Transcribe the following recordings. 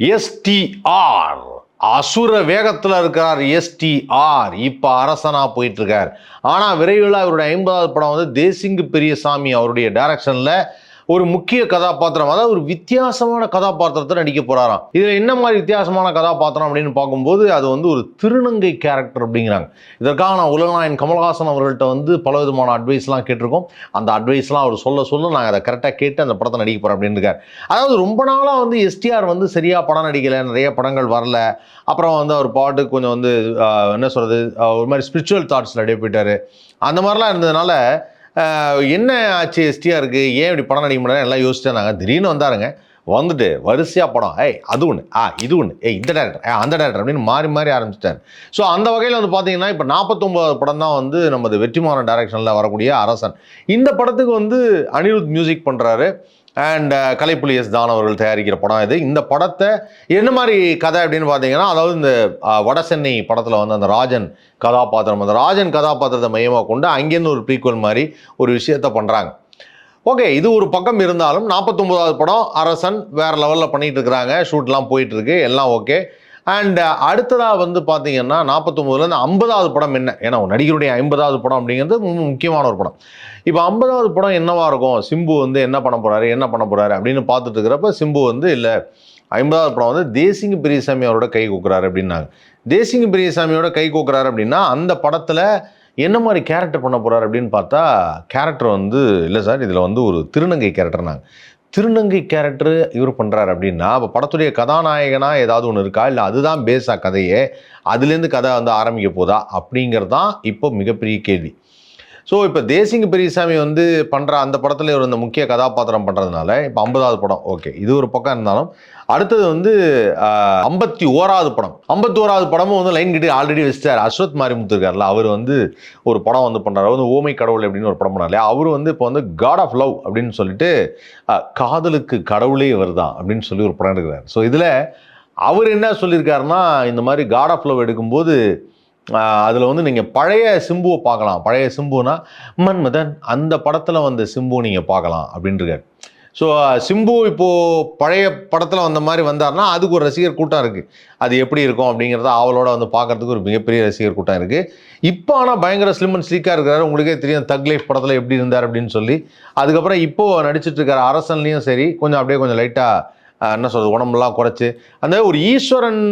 STR அசுர வேகத்தில் இருக்கிறார். எஸ்டிஆர் இப்போ அரசனா போயிட்டு இருக்கார். ஆனால் விரைவில் அவருடைய 50வது படம் வந்து தேசிங்கு பெரியசாமி அவருடைய டைரக்ஷன்ல ஒரு முக்கிய கதாபாத்திரம், அதாவது ஒரு வித்தியாசமான கதாபாத்திரத்தை நடிக்க போறாராம். இதுல என்ன மாதிரி வித்தியாசமான கதாபாத்திரம் அப்படின்னு பார்க்கும்போது அது வந்து ஒரு திருநங்கை கேரக்டர் அப்படிங்கிறாங்க. இதற்காக நான் உலகநாயகன் கமல்ஹாசன் அவர்கள்ட்ட வந்து பல விதமான அட்வைஸ்லாம் கேட்டிருக்கோம். அந்த அட்வைஸ்லாம் அவர் சொல்ல நாங்கள் அதை கரெக்டாக கேட்டு அந்த படத்தை நடிக்க போறோம் அப்படின்னு இருக்கார். அதாவது ரொம்ப நாளாக வந்து எஸ்டிஆர் வந்து சரியா படம் நடிக்கலை, நிறைய படங்கள் வரல. அப்புறம் வந்து அவர் பாட்டுக்கு கொஞ்சம் வந்து என்ன சொல்றது, ஒரு மாதிரி ஸ்பிரிச்சுவல் தாட்ஸ்ல அப்படியே போயிட்டாரு. அந்த மாதிரிலாம் இருந்ததுனால என்ன ஆச்சு எஸ்டிஆருக்கு, ஏன் இப்படி படம் நடிக்க முடியாது எல்லாம் யோசிச்சாங்க. திடீர்னு வந்தாருங்க, வந்துட்டு வரிசையா படம், அது ஒன்று, இது ஒன்று, இந்த டேரக்டர், அந்த டேரக்டர் அப்படின்னு மாறி ஆரம்பிச்சிட்டார். ஸோ அந்த வகையில் வந்து பார்த்தீங்கன்னா இப்போ 49வது படம் தான் வந்து நமது வெற்றிமாறன் டைரக்ஷனில் வரக்கூடிய அரசன். இந்த படத்துக்கு வந்து அனிருத் மியூசிக் பண்ணுறாரு அண்ட் கலைப்புலி எஸ் தான் அவர்கள் தயாரிக்கிற படம் இது. இந்த படத்தை என்ன மாதிரி கதை அப்படின்னு பார்த்தீங்கன்னா, அதாவது இந்த வடசென்னை படத்தில் வந்து அந்த ராஜன் கதாபாத்திரம், அந்த ராஜன் கதாபாத்திரத்தை மையமாக கொண்டு அங்கேருந்து ஒரு ப்ரீக்வல் மாதிரி ஒரு விஷயத்த பண்ணுறாங்க. ஓகே, இது ஒரு பக்கம் இருந்தாலும் 49வது படம் அரசன் வேற லெவலில் பண்ணிட்டு இருக்கிறாங்க, ஷூட்லாம் போயிட்டு இருக்கு, எல்லாம் ஓகே. அண்ட் அடுத்ததாக வந்து பார்த்தீங்கன்னா 49லேருந்து 50வது படம் என்ன, ஏன்னா நடிகருடைய 50வது படம் அப்படிங்கிறது முக்கியமான ஒரு படம். இப்போ 50வது படம் என்னவா இருக்கும், சிம்பு வந்து என்ன பண்ண போறாரு அப்படின்னு பார்த்துட்டு இருக்கிறப்ப சிம்பு வந்து இல்லை 50வது படம் வந்து தேசிங்கு பெரியசாமி அவரோட கை கூக்குறாரு அப்படின்னாங்க. தேசிங்கு பெரியசாமியோட கை கூக்குறாரு அப்படின்னா அந்த படத்தில் என்ன மாதிரி கேரக்டர் பண்ண போறாரு அப்படின்னு பார்த்தா, கேரக்டர் வந்து இல்லை சார், இதில் வந்து ஒரு திருநங்கை கேரக்டர்னாங்க. திருநங்கை கேரக்டர் இவர் பண்ணுறாரு அப்படின்னா அப்போ படத்துடைய கதாநாயகனா ஏதாவது ஒன்று இருக்கா, இல்லை அதுதான் பேஸா கதையே, அதுலேருந்து கதை வந்து ஆரம்பிக்க போதா அப்படிங்கிறது தான் இப்போ மிகப்பெரிய கேள்வி. ஸோ இப்போ தேசிங்கு பெரியசாமி வந்து பண்ணுற அந்த படத்தில் இவர் இந்த முக்கிய கதாபாத்திரம் பண்ணுறதுனால இப்போ 50வது படம் ஓகே, இது ஒரு பக்கம் இருந்தாலும் அடுத்தது வந்து 51வது படம். 51வது படமும் வந்து லைன் கிட்ட ஆல்ரெடி வச்சிட்டார். அஸ்வத் மாரிமுத்து இருக்கார்ல, அவர் வந்து ஒரு படம் வந்து பண்ணுறாரு, வந்து ஓமை கடவுள் அப்படின்னு ஒரு படம் பண்ணார். அவர் வந்து இப்போ வந்து காட் ஆஃப் லவ் அப்படின்னு சொல்லிட்டு காதலுக்கு கடவுளே வருதான் அப்படின்னு சொல்லி ஒரு படம் எடுக்கிறார். ஸோ இதில் அவர் என்ன சொல்லியிருக்காருன்னா, இந்த மாதிரி காட் ஆஃப் லவ் எடுக்கும்போது அதில் வந்து நீங்கள் பழைய சிம்புவை பார்க்கலாம். பழைய சிம்புனா மன்மதன், அந்த படத்தில் வந்த சிம்பு நீங்கள் பார்க்கலாம் அப்படின்ட்டுருக்காரு. ஸோ சிம்பு இப்போது பழைய படத்தில் வந்த மாதிரி வந்தார்னா அதுக்கு ஒரு ரசிகர் கூட்டம் இருக்குது. அது எப்படி இருக்கும் அப்படிங்கிறத அவளோட வந்து பார்க்கறதுக்கு ஒரு மிகப்பெரிய ரசிகர் கூட்டம் இருக்குது. இப்போ ஆனால் பயங்கர ஸ்லிம் அண்ட் ஸ்லீக்காக இருக்கிறாரு. உங்களுக்கே தெரியும் தக் லைஃப் படத்தில் எப்படி இருந்தார் அப்படின்னு சொல்லி. அதுக்கப்புறம் இப்போது நடிச்சிட்டு இருக்காரு அரசன்லையும் சரி, கொஞ்சம் அப்படியே கொஞ்சம் லைட்டாக என்ன சொல்கிறது, உடம்புலாம் குறைச்சி, அந்த ஒரு ஈஸ்வரன்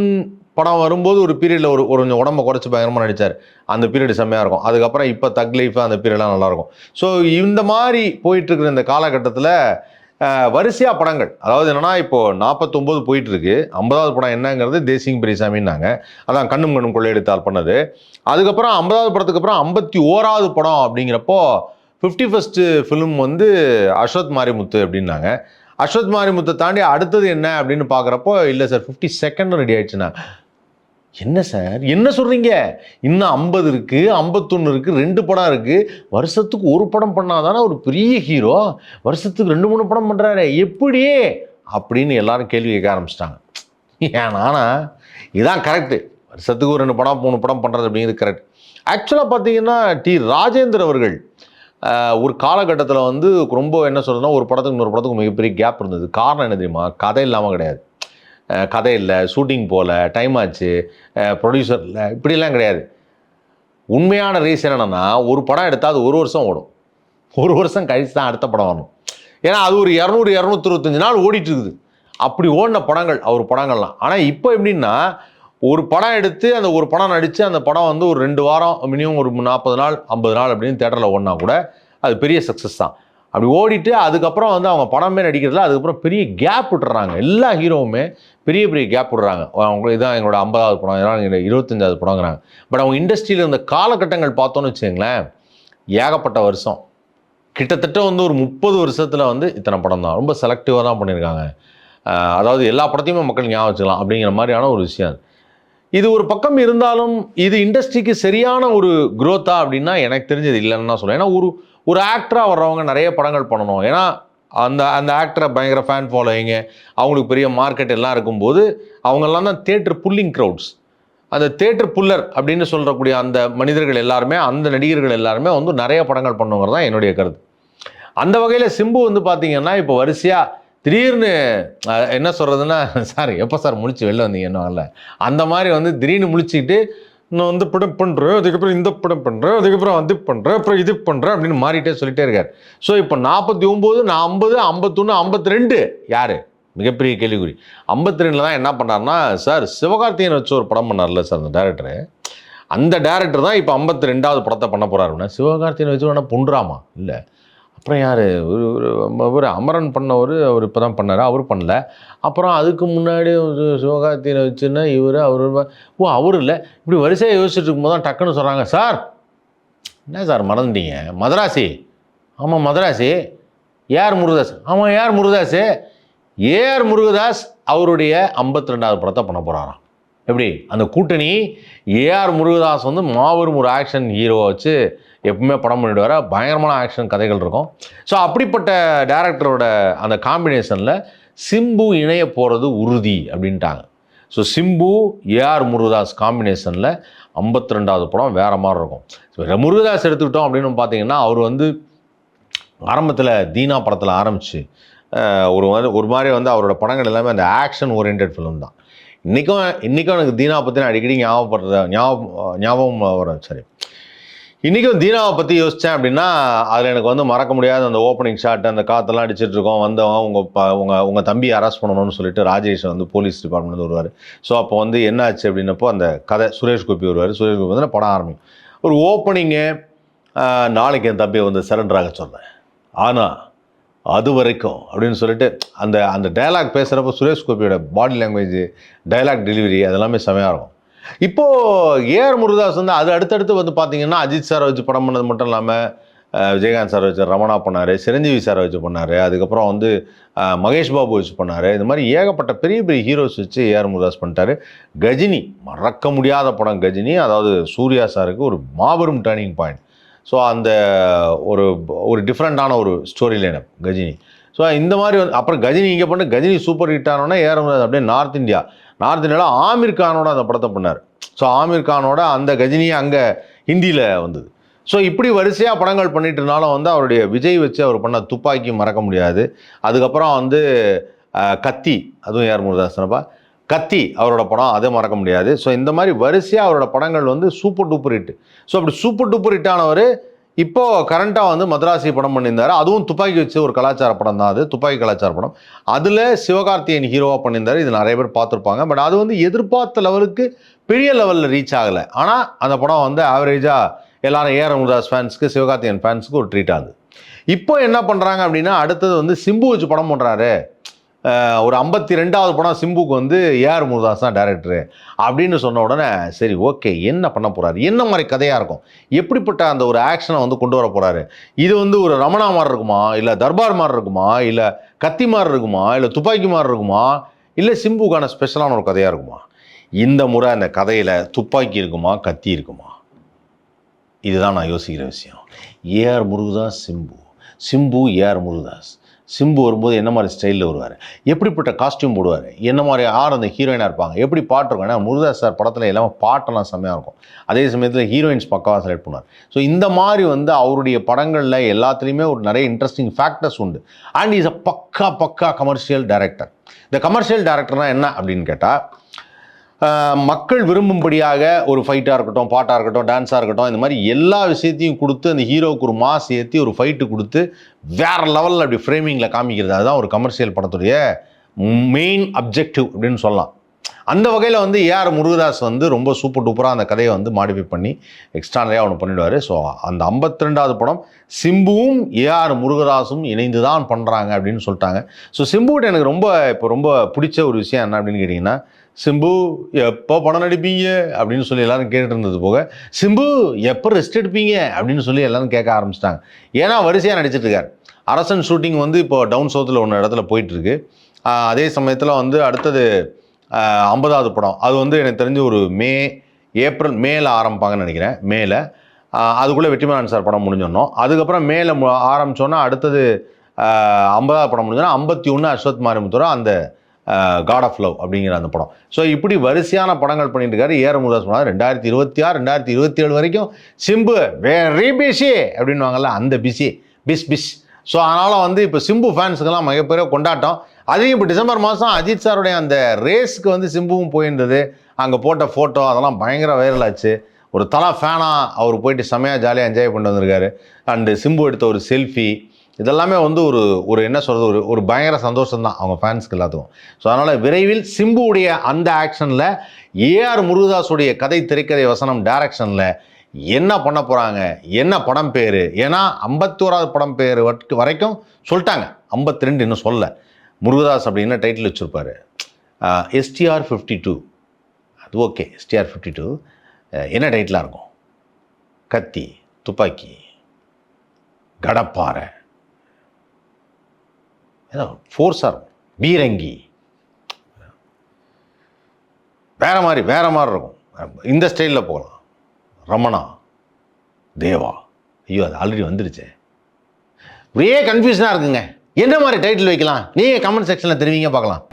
படம் வரும்போது ஒரு பீரியடில் ஒரு கொஞ்சம் உடம்பை குறைச்சி பயங்கரமாக நடித்தார். அந்த பீரியடு செம்மையாக இருக்கும். அதுக்கப்புறம் இப்போ தக் லைஃப் அந்த பீரியட்லாம் நல்லாயிருக்கும். ஸோ இந்த மாதிரி போயிட்டுருக்குற இந்த காலகட்டத்தில் வரிசையாக படங்கள், அதாவது என்னென்னா இப்போது 49 போயிட்டுருக்கு, 50வது படம் என்னங்கிறது தேசிங் பெரியசாமின்னாங்க, அதான் கண்ணும் கொள்ளையடித்தால் பண்ணது. அதுக்கப்புறம் 50வது படத்துக்கு அப்புறம் 51வது படம் அப்படிங்கிறப்போ 51st ஃபிலிம் வந்து அஸ்வத் மாரிமுத்து அப்படின்னாங்க. அஸ்வத் மாரிமுத்தை தாண்டி அடுத்தது என்ன அப்படின்னு பார்க்குறப்போ இல்லை சார் 52nd ரெடி ஆயிடுச்சுண்ணா. என்ன சார் என்ன சொல்கிறீங்க, இன்னும் 50 இருக்குது, 51 இருக்குது, 2 படம் இருக்குது, வருஷத்துக்கு ஒரு படம் பண்ணாதானே ஒரு பெரிய ஹீரோ, வருஷத்துக்கு 2-3 படம் பண்ணுறாரு எப்படி அப்படின்னு எல்லாரும் கேள்வி கேட்க ஆரம்பிச்சிட்டாங்க. ஏன்னா இதுதான் கரெக்டு, வருஷத்துக்கு ஒரு 2 படம் 3 படம் பண்ணுறது அப்படிங்கிறது கரெக்ட். ஆக்சுவலாக பார்த்தீங்கன்னா ராஜேந்தர் அவர்கள் ஒரு காலகட்டத்தில் வந்து ரொம்ப என்ன சொல்கிறதுனா, ஒரு படத்துக்கு இன்னொரு படத்துக்கு மிகப்பெரிய கேப் இருந்தது. காரணம் என்ன தெரியுமா, கதை இல்லாமல் கிடையாது, கதை இல்லை, ஷூட்டிங் போகல, டைம் ஆச்சு, ப்ரொடியூசர் இல்லை, இப்படிலாம் கிடையாது. உண்மையான ரீசன் என்னென்னா, ஒரு படம் எடுத்தால் அது ஒரு வருஷம் ஓடும், ஒரு வருஷம் கழித்து தான் அடுத்த படம் வரணும். ஏன்னா அது ஒரு 200-225 நாள் ஓடிட்டு இருக்குது. அப்படி ஓடின படங்கள் அவர் படங்கள்லாம். ஆனால் இப்போ எப்படின்னா, ஒரு படம் எடுத்து அந்த ஒரு படம் நடித்து அந்த படம் வந்து ஒரு 2 வாரம் மினிமம் ஒரு 40 நாள் 50 நாள் அப்படின்னு தேட்டரில் ஓடினா கூட அது பெரிய சக்ஸஸ் தான். அப்படி ஓடிட்டு அதுக்கப்புறம் வந்து அவங்க படமே நடிக்கிறதுல அதுக்கப்புறம் பெரிய கேப் விட்டுறாங்க. எல்லா ஹீரோவுமே பெரிய கேப் விடுறாங்க. அவங்க இதான் எங்களோட 50வது படம், இதெல்லாம் எங்களோட 25வது படங்கிறாங்க. பட் அவங்க இண்டஸ்ட்ரியில் இருந்த காலகட்டங்கள் பார்த்தோன்னு வச்சுங்களேன், ஏகப்பட்ட வருஷம், கிட்டத்தட்ட வந்து ஒரு 30 வருஷத்தில் வந்து இத்தனை படம் தான், ரொம்ப செலக்டிவாக தான் பண்ணியிருக்காங்க. அதாவது எல்லா படத்தையுமே மக்கள் ஞாபகம் வச்சுக்கலாம் அப்படிங்கிற மாதிரியான ஒரு விஷயம். இது ஒரு பக்கம் இருந்தாலும் இது இண்டஸ்ட்ரிக்கு சரியான ஒரு குரோத்தா அப்படின்னா எனக்கு தெரிஞ்சது இல்லைன்னு தான் சொல்லுவேன். ஏன்னா ஒரு ஆக்டராக வர்றவங்க நிறைய படங்கள் பண்ணணும். ஏன்னா அந்த ஆக்டரை பயங்கர ஃபேன் ஃபாலோயிங்க, அவங்களுக்கு பெரிய மார்க்கெட் எல்லாம் இருக்கும்போது அவங்கெல்லாம் தான் தேட்டர் புல்லிங் க்ரௌட்ஸ். அந்த தேட்டர் புல்லர் அப்படின்னு சொல்லக்கூடிய அந்த மனிதர்கள் எல்லாருமே, அந்த நடிகர்கள் எல்லாருமே வந்து நிறைய படங்கள் பண்ணுங்கிறது தான் என்னுடைய கருத்து. அந்த வகையில் சிம்பு வந்து பார்த்தீங்கன்னா இப்போ வரிசையாக திடீர்னு என்ன சொல்கிறதுன்னா, சார் எப்போ சார் முழிச்சு வெளில வந்தீங்க என்ன வரல, அந்த மாதிரி வந்து திடீர்னு முழிச்சுக்கிட்டு நான் வந்து படம் பண்ணுறேன், அதுக்கப்புறம் இந்த படம் பண்ணுறேன், அதுக்கப்புறம் அது பண்ணுறேன், அப்புறம் இது பண்ணுறேன் அப்படின்னு மாறிட்டே சொல்லிட்டே இருக்கார். ஸோ இப்போ 49, நான் 50, 51, 52 யார் மிகப்பெரிய கேள்விக்குறி. 52 தான் என்ன பண்ணார்னா, சார் சிவகார்த்திகேயன் வச்சு ஒரு படம் பண்ணார்ல சார் அந்த டேரக்டரு, அந்த டேரக்டர் தான் இப்போ 52வது படத்தை பண்ண போகிறாருன்னா, சிவகார்த்திகேயன் வச்சு வேணால் பொன்றாமா இல்லை, அப்புறம் யார் ஒரு அமரன் பண்ணவர், அவர் இப்போ தான் பண்ணார், அவர் பண்ணல. அப்புறம் அதுக்கு முன்னாடி சிவகார்த்திகேயனை வச்சுன்னா இவர் அவர் இல்லை, இப்படி வரிசையாக யோசிச்சுட்டு இருக்கும்போது தான் டக்குன்னு சொல்கிறாங்க, சார் என்ன சார் மறந்துட்டீங்க, மதராசி. ஆமாம் மதராசி. ஏஆர் முருகதாஸ். ஆமாம் ஏஆர் முருகதாஸ். ஏஆர் முருகதாஸ் அவருடைய 52வது படத்தை பண்ண போகிறாராம். எப்படி அந்த கூட்டணி ஏஆர் முருகதாஸ் வந்து மாபெரும் ஒரு ஆக்ஷன் ஹீரோவை வச்சு எப்பவுமே படம் பண்ணிட்டு வர பயங்கரமான ஆக்ஷன் கதைகள் இருக்கும். ஸோ அப்படிப்பட்ட டேரக்டரோட அந்த காம்பினேஷனில் சிம்பு இணைய போகிறது உறுதி அப்படின்ட்டாங்க. ஸோ சிம்பு ஏஆர் முருகதாஸ் காம்பினேஷனில் 52வது படம் வேறு மாதிரி இருக்கும். ஸோ முருகதாஸ் எடுத்துக்கிட்டோம் அப்படின்னு பார்த்தீங்கன்னா, அவர் வந்து ஆரம்பத்தில் தீனா படத்தில் ஆரம்பித்து ஒரு மாதிரி வந்து அவரோட படங்கள் எல்லாமே அந்த ஆக்ஷன் ஓரியன்ட் ஃபிலிம் தான். இன்றைக்கும் எனக்கு தீனா பற்றி நான் அடிக்கடி ஞாபகம் வரும். சரி, இன்றைக்கும் தீனாவை பற்றி யோசித்தேன் அப்படின்னா, அதில் எனக்கு வந்து மறக்க முடியாத அந்த ஓப்பனிங் ஷாட், அந்த காற்றெல்லாம் அடிச்சிட்டு இருக்கோம், வந்தவன் உங்கள் தம்பி அரெஸ்ட் பண்ணணும்னு சொல்லிட்டு ராஜேஷ் வந்து போலீஸ் டிபார்ட்மெண்ட் வருவார். ஸோ அப்போ வந்து என்ன ஆச்சு அப்படின்னப்போ அந்த கதை சுரேஷ் கோபி வருவார். சுரேஷ் கோபி வந்து படம் ஆரம்பிக்கும். ஒரு ஓப்பனிங்கு, நாளைக்கு என் தம்பியை வந்து சரண்டராக சொன்னேன், ஆனால் அது வரைக்கும் அப்படின்னு சொல்லிட்டு அந்த அந்த டைலாக் பேசுகிறப்போ சுரேஷ் கோபியோட பாடி லாங்குவேஜ், டைலாக் டெலிவரி அதெல்லாமே செமையாக இருக்கும். இப்போது ஏஆர் முருகதாஸ் வந்து அது அடுத்தடுத்து வந்து பார்த்தீங்கன்னா, அஜித் சாரை வச்சு படம் பண்ணது மட்டும் இல்லாமல் விஜயகாந்த் சார் வச்சு ரமணா பண்ணார், சிரஞ்சீவி சாரை வச்சு பண்ணார், அதுக்கப்புறம் வந்து மகேஷ் பாபு வச்சு பண்ணார். இது மாதிரி ஏகப்பட்ட பெரிய பெரிய ஹீரோஸ் வச்சு ஏஆர் முருகதாஸ் பண்ணிட்டார். கஜினி, மறக்க முடியாத படம் கஜினி. அதாவது சூர்யா சாருக்கு ஒரு மாபெரும் டர்னிங் பாயிண்ட். ஸோ அந்த ஒரு டிஃப்ரெண்ட்டான ஒரு ஸ்டோரி லைனப் கஜினி. ஸோ இந்த மாதிரி வந்து அப்புறம் கஜினி இங்கே பண்ண கஜினி சூப்பர் ஹிட் ஆனோன்னா ஏஆர் முருகதாஸ் அப்படியே நார்த் இந்தியாவில் ஆமீர் கானோட அந்த படத்தை பண்ணார். ஸோ ஆமீர் கானோட அந்த கஜினியை அங்கே ஹிந்தியில் வந்தது. ஸோ இப்படி வரிசையாக படங்கள் பண்ணிட்டு இருந்தாலும் வந்து அவருடைய விஜய் வச்சு அவர் பண்ண துப்பாக்கி மறக்க முடியாது. அதுக்கப்புறம் வந்து கத்தி, அதுவும் ஏஆர் முருகதாஸ் தானப்பா, கத்தி அவரோட படம், அதை மறக்க முடியாது. ஸோ இந்த மாதிரி வரிசையாக அவரோட படங்கள் வந்து சூப்பர் டூப்பர் ஹிட். ஸோ அப்படி சூப்பர் டூப்பர் ஹிட் ஆனவர் இப்போது கரண்ட்டாக வந்து மதராசி படம் பண்ணியிருந்தார். அதுவும் துப்பாக்கி வச்சு ஒரு கலாச்சார படம் தான், அது துப்பாக்கி கலாச்சார படம். அதில் சிவகார்த்திகேயன் ஹீரோவாக பண்ணியிருந்தார். இது நிறைய பேர் பார்த்துருப்பாங்க. பட் அது வந்து எதிர்பார்த்த லெவலுக்கு பெரிய லெவலில் ரீச் ஆகலை. ஆனால் அந்த படம் வந்து ஆவரேஜாக எல்லாரும் ஏஆர் முருகதாஸ் ஃபேன்ஸுக்கு, சிவகார்த்திகேயன் ஃபேன்ஸுக்கு ஒரு ட்ரீட் ஆகுது. இப்போ என்ன பண்ணுறாங்க அப்படின்னா, அடுத்தது வந்து சிம்பு வச்சு படம் பண்ணுறாரு. ஒரு 52வது படம் சிம்புக்கு வந்து ஏஆர் முருகதாஸ் தான் டைரக்டரு அப்படின்னு சொன்ன உடனே சரி ஓகே, என்ன பண்ண போகிறாரு, என்ன மாதிரி கதையாக இருக்கும், எப்படிப்பட்ட அந்த ஒரு ஆக்ஷனை வந்து கொண்டு வர போகிறாரு, இது வந்து ஒரு ரமணா மாதிரி இருக்குமா, இல்லை தர்பார் மாதிரி இருக்குமா, இல்லை கத்தி மாதிரி இருக்குமா, இல்லை துப்பாக்கி மாதிரி இருக்குமா, இல்லை சிம்புக்கான ஸ்பெஷலான ஒரு கதையாக இருக்குமா, இந்த முறை அந்த கதையில் துப்பாக்கி இருக்குமா கத்தி இருக்குமா, இதுதான் நான் யோசிக்கிற விஷயம். ஏஆர் முருகதாஸ் சிம்பு ஏஆர் முருகதாஸ். சிம்பு வரும்போது என்ன மாதிரி ஸ்டைலில் வருவார், எப்படிப்பட்ட காஸ்டியூம் போடுவார், என்ன மாதிரி அந்த ஹீரோயினாக இருப்பாங்க, எப்படி பாட்டு இருக்கும். ஏன்னா முருகதாஸ் சார் படத்தில் எல்லாமே பாட்டெல்லாம் செம்மையாக இருக்கும். அதே சமயத்தில் ஹீரோயின்ஸ் பக்காவாக செலக்ட் பண்ணுவார். ஸோ இந்த மாதிரி வந்து அவருடைய படங்களில் எல்லாத்துலேயுமே ஒரு நிறைய இன்ட்ரெஸ்டிங் ஃபேக்டர்ஸ் உண்டு. அண்ட் இஸ் அ பக்கா கமர்ஷியல் டைரக்டர். இந்த கமர்ஷியல் டைரக்டர்னால் என்ன அப்படின்னு கேட்டால், மக்கள் விரும்பும்படியாக ஒரு ஃபைட்டாக இருக்கட்டும், பாட்டாக இருக்கட்டும், டான்ஸாக இருக்கட்டும், இந்த மாதிரி எல்லா விஷயத்தையும் கொடுத்து அந்த ஹீரோவுக்கு ஒரு மாஸ் ஏற்றி ஒரு ஃபைட்டு கொடுத்து வேறு லெவலில் அப்படி ஃப்ரேமிங்கில் காமிக்கிறது, அதுதான் ஒரு கமர்ஷியல் படத்துடைய மெயின் அப்ஜெக்டிவ் அப்படின்னு சொல்லலாம். அந்த வகையில் வந்து ஏஆர் முருகதாஸ் வந்து ரொம்ப சூப்பர் டூப்பராக அந்த கதையை வந்து மாடிஃபை பண்ணி எக்ஸ்ட்ரானரியாக ஒன்று பண்ணிவிடுவார். ஸோ அந்த 52வது படம் சிம்புவும் ஏஆர் முருகதாஸும் இணைந்து தான் பண்ணுறாங்க அப்படின்னு சொல்லிட்டாங்க. ஸோ சிம்புகிட்ட எனக்கு ரொம்ப பிடிச்ச ஒரு விஷயம் என்ன அப்படின்னு கேட்டிங்கன்னா, சிம்பு எப்போ படம் நடிப்பீங்க அப்படின்னு சொல்லி எல்லோரும் கேட்டுட்டு இருந்தது போக, சிம்பு எப்போ ரெஸ்ட் எடுப்பீங்க அப்படின்னு சொல்லி எல்லோரும் கேட்க ஆரம்பிச்சிட்டாங்க. ஏன்னா வரிசையாக நடிச்சிட்டு இருக்கார். அரசன் ஷூட்டிங் வந்து இப்போ டவுன் சவுத்தில் ஒன்று இடத்துல போயிட்டுருக்கு. அதே சமயத்தில் வந்து அடுத்தது 50வது படம், அது வந்து எனக்கு தெரிஞ்சு ஒரு மேல ஆரம்பிப்பாங்கன்னு நினைக்கிறேன். மேல அதுக்குள்ளே வெற்றிமாறன் சார் படம் முடிஞ்சிடணும். அதுக்கப்புறம் மேலே ஆரம்பித்தோன்னா அடுத்தது 50வது படம் முடிஞ்சோன்னா 51 அஸ்வத் மாரிமுத்துரா அந்த காட் ஆஃப் லவ் அப்படிங்கிற அந்த படம். ஸோ இப்படி வரிசையான படங்கள் பண்ணிட்டு இருக்காரு ஏஆர் முருகதாஸ். படம் 2026 2027 வரைக்கும் சிம்பு வெரி பிஸி அப்படின்வாங்கல்ல, அந்த பிஸ். ஸோ அதனால் வந்து இப்போ சிம்பு ஃபேன்ஸுக்கெல்லாம் மிகப்பெரிய கொண்டாட்டம். அதையும் இப்போ டிசம்பர் மாதம் அஜித் சாருடைய அந்த ரேஸ்க்கு வந்து சிம்புவும் போயிருந்தது. அங்கே போட்ட ஃபோட்டோ அதெல்லாம் பயங்கர வைரல் ஆச்சு. ஒரு தலா ஃபேனாக அவர் போயிட்டு செம்மையாக ஜாலியாக என்ஜாய் பண்ணிட்டு வந்திருக்காரு. அண்டு சிம்பு எடுத்த ஒரு செல்ஃபி இதெல்லாமே வந்து ஒரு என்ன சொல்கிறது, ஒரு பயங்கர சந்தோஷம் தான் அவங்க ஃபேன்ஸ்க்கு எல்லாத்துக்கும். ஸோ அதனால் விரைவில் சிம்புவுடைய அந்த ஆக்ஷனில் ஏஆர் முருகதாஸுடைய கதை, திரைக்கதை, வசனம், டைரக்ஷனில் என்ன பண்ண போகிறாங்க, என்ன படம் பேர், ஏன்னா 51வது படம் பேர் வரைக்கும் சொல்லிட்டாங்க, 52 இன்னும் சொல்ல. முருகதாஸ் அப்படின்னு டைட்டில் வச்சுருப்பார். STR 52 அது ஓகே. STR 52 என்ன டைட்டிலாக இருக்கும்? கத்தி, துப்பாக்கி, கடப்பாறை, ஏதோ ஃபோர்ஸாக இருக்கும், பீரங்கி, வேறு மாதிரி இருக்கும். இந்த ஸ்டைலில் போகலாம். ரமணா, தேவா, ஐயோ அது ஆல்ரெடி வந்துடுச்சு. ஒரே கன்ஃபியூஷனாக இருக்குங்க. என்ன மாதிரி டைட்டில் வைக்கலாம்? நீங்கள் கமெண்ட் செக்ஷனில் தெரிவிங்க பார்க்கலாம்.